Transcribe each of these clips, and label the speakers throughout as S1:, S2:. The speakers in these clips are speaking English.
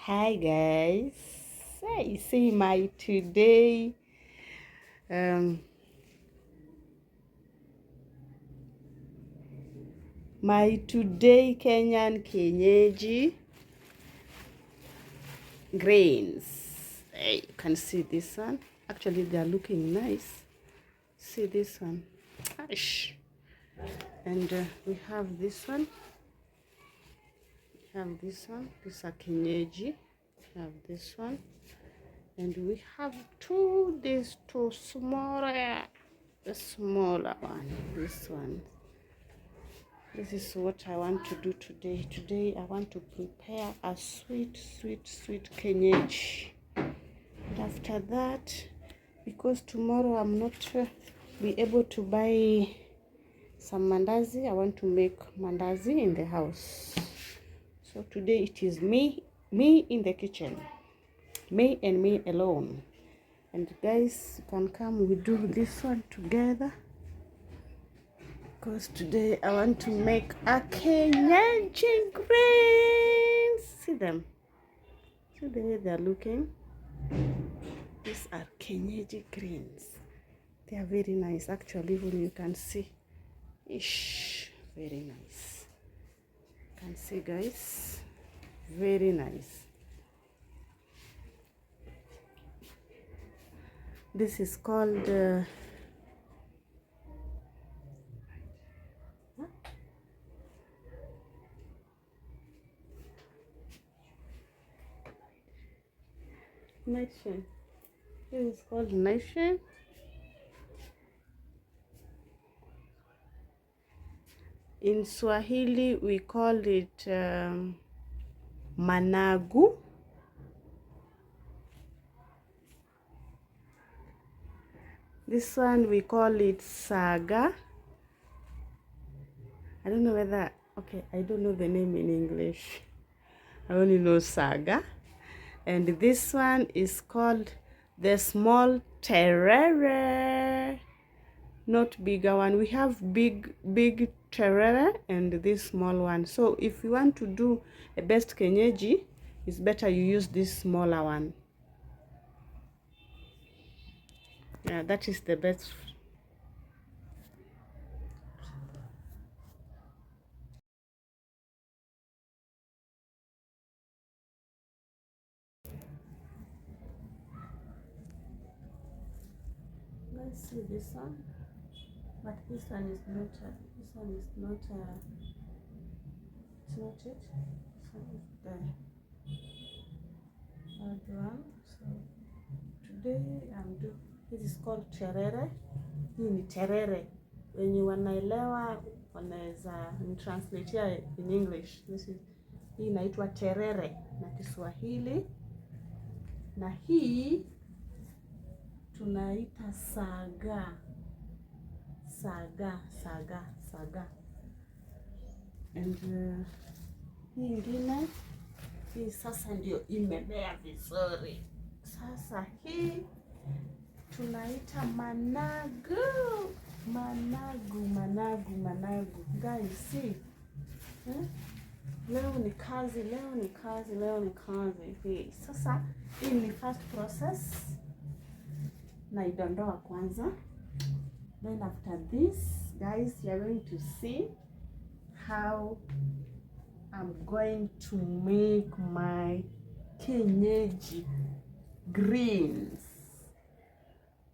S1: Hi guys, I see my today um Kenyan kienyeji grains. Hey, you can see this one. Actually, they are looking nice. See this one. Ash. And we have this one. We have this one. These are Kenyeji. We have this one. And we have these two smaller, the smaller one. This one. This is what I want to do today. Today I want to prepare a sweet kienyeji. And after that, because tomorrow I'm not be able to buy some mandazi, I want to make mandazi in the house. So today it is me in the kitchen. Me and me alone. And guys, you can come, we do this one together. Because today I want to make a Kenyan grains. See them. See the way they're looking. These are Kenyeji grains. They are very nice. Actually, even you can see. Ish, very nice. You can see, guys. Very nice. This is called nation. This is called nation. In Swahili, we call it managu. This one we call it saga. I don't know whether, okay, I don't know the name in English. I only know saga. And this one is called the small terere. Not bigger one. We have big terere and this small one. So if you want to do a best kienyeji, it's better you use this smaller one. Yeah, that is the best. Let's see this one, but this one is not. This one is not. It's not it. This one is the third one. So today I'm doing. This is called terere. Hii ni terere. Wenye wanaelewa wanaweza translate in English. Hii inaitwa terere na Kiswahili, na hii tunaita saga. Saga. And hii ingine, hii sasa ndio imemea vizuri. Sasa hii tunaita managu. Guys, see? Leo ni kazi. Hii sasa, hii ni first process. Na idondoa kwanza. Then after this, guys, you're going to see how I'm going to make my Kenyeji greens.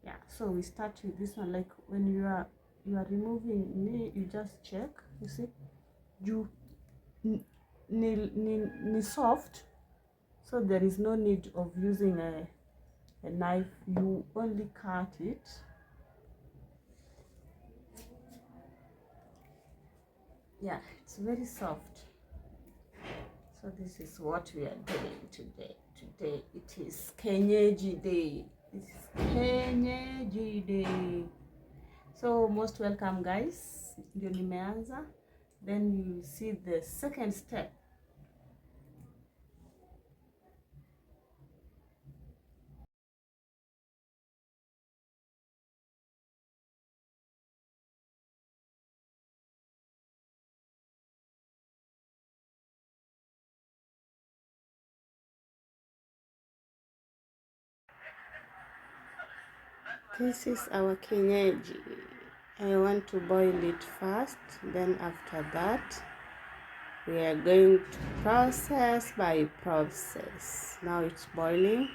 S1: Yeah, so we start with this one. Like when you are removing, you just check. You see, you ni soft, so there is no need of using a knife. You only cut it. Yeah, it's very soft. So this is what we are doing today. Today it is Kenyeji day. It is Kenyeji day. So most welcome guys. Ndio nimeanza. Then you see the second step. This is our kienyeji. I want to boil it first, then after that we are going to process by process. Now it's boiling.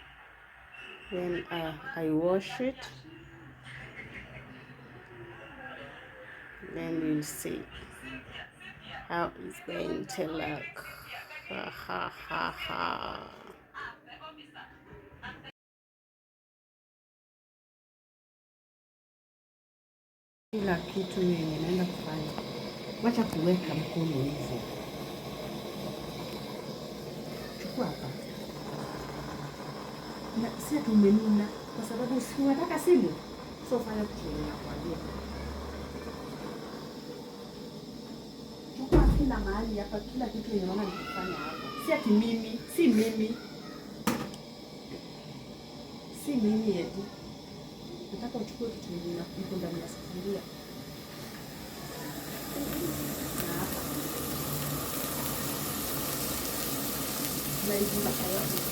S1: Then I wash it. Then you'll see how it's going to look. Ha ha ha ha. Kila kitu yenye naenda kufanya, wacha kuweka mkono hivyo. Chukua hapa. Na sisi tumenuna kwa sababu si unataka simu. So fanya kitu nakwambia. Chukua kila mahali hapa, kila kitu yenye naona nikifanya hapa. Si ati mimi, si mimi. Si mimi eti. Nataka uchukue kitu yenye iko ndani ya sufuria. Na hizi masharti.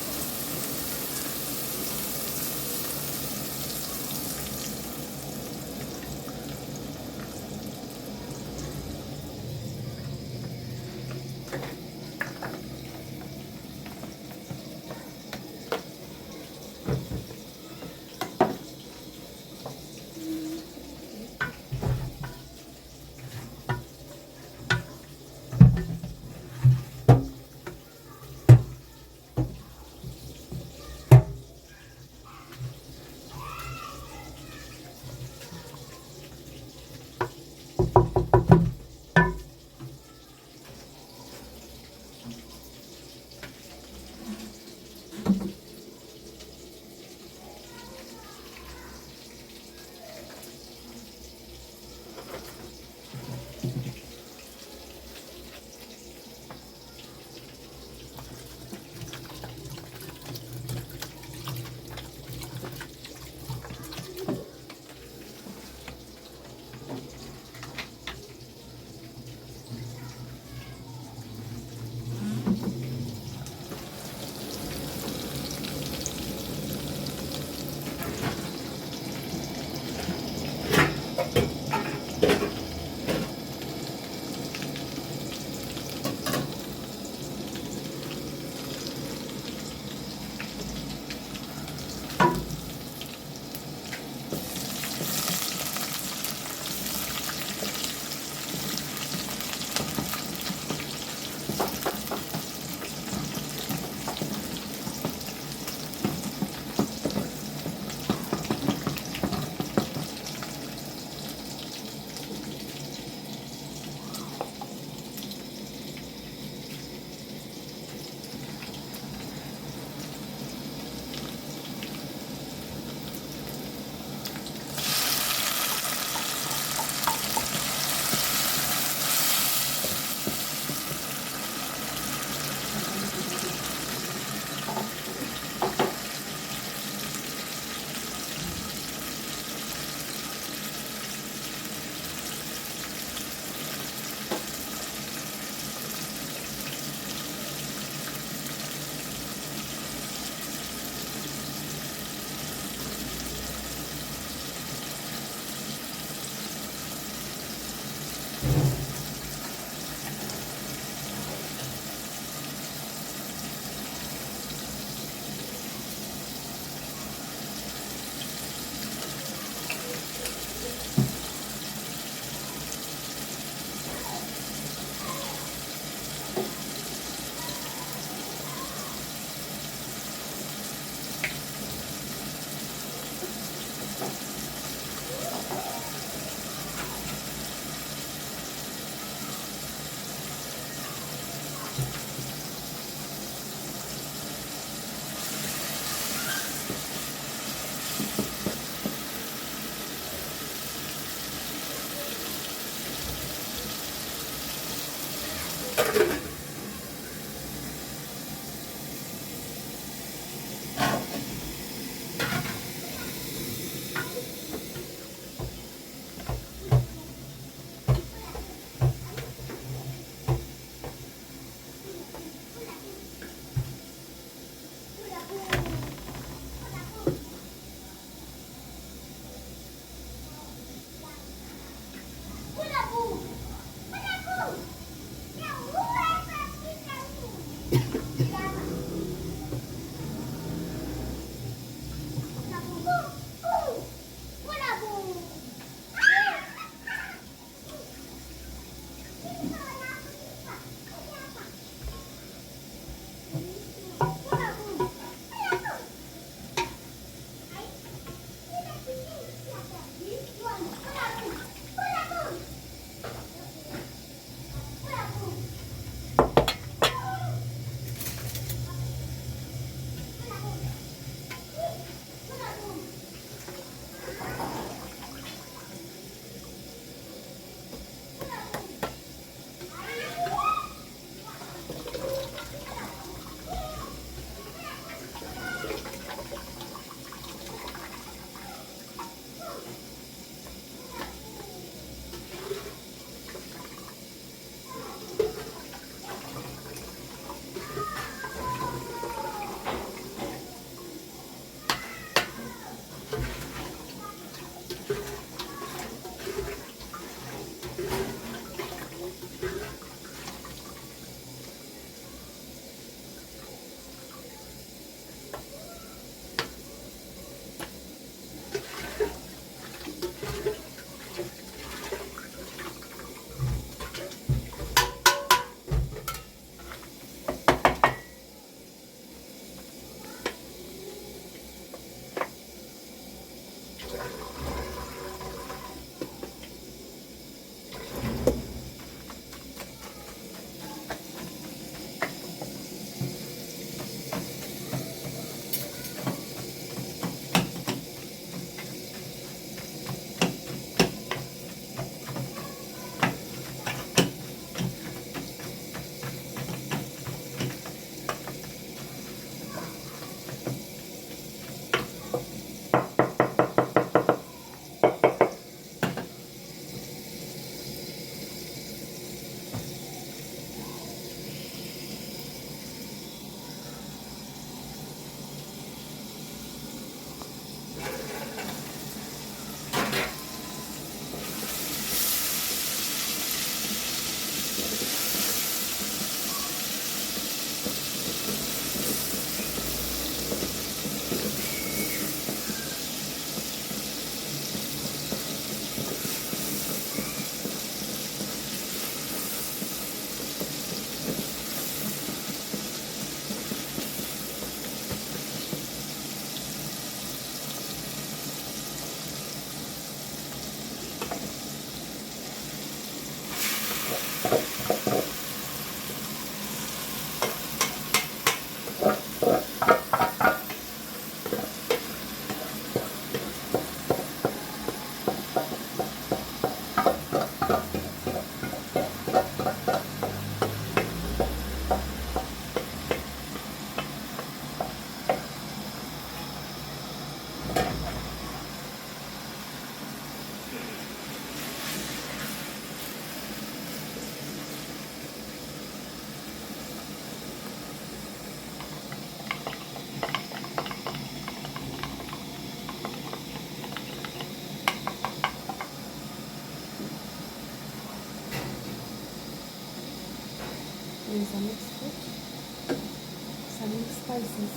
S1: spices.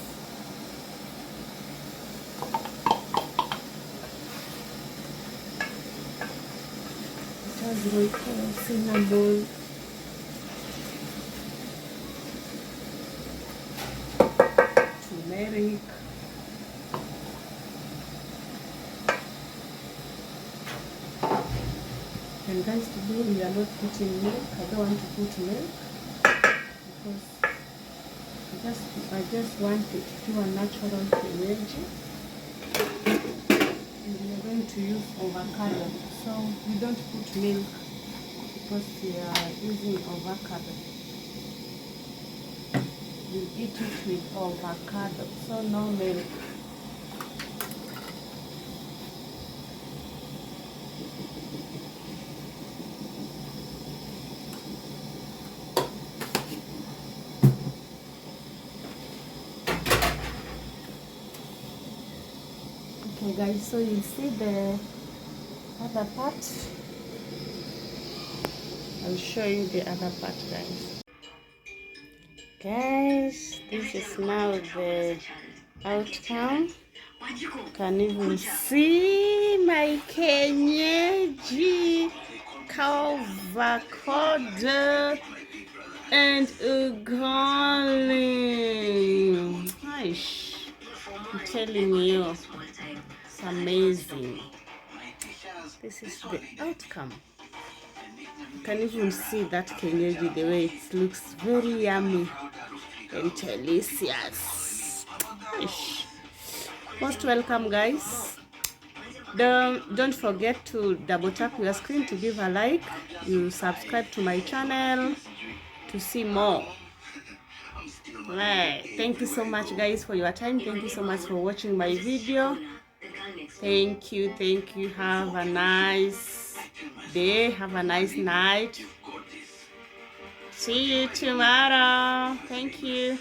S1: It has royco, cinnamon, turmeric, and guys, today we are not putting milk. I don't want to put milk because I just want it pure natural kienyeji. And we are going to use avocado, so we don't put milk because we are using avocado. We eat it with avocado, so no milk. Okay guys, so you see the other part. I'll show you the other part, guys. Guys, this is now the outcome. You can even see my Kenyeji, avocado, and ugali. I'm telling you, it's amazing. This is the outcome. You can even see that Kenyeji, the way it looks very yummy and delicious. Most welcome, guys. Don't forget to double tap your screen to give a like. You subscribe to my channel to see more. Right. Thank you so much, guys, for your time. Thank you so much for watching my video. Thank you. Have a nice day. Have a nice night. See you tomorrow. Thank you.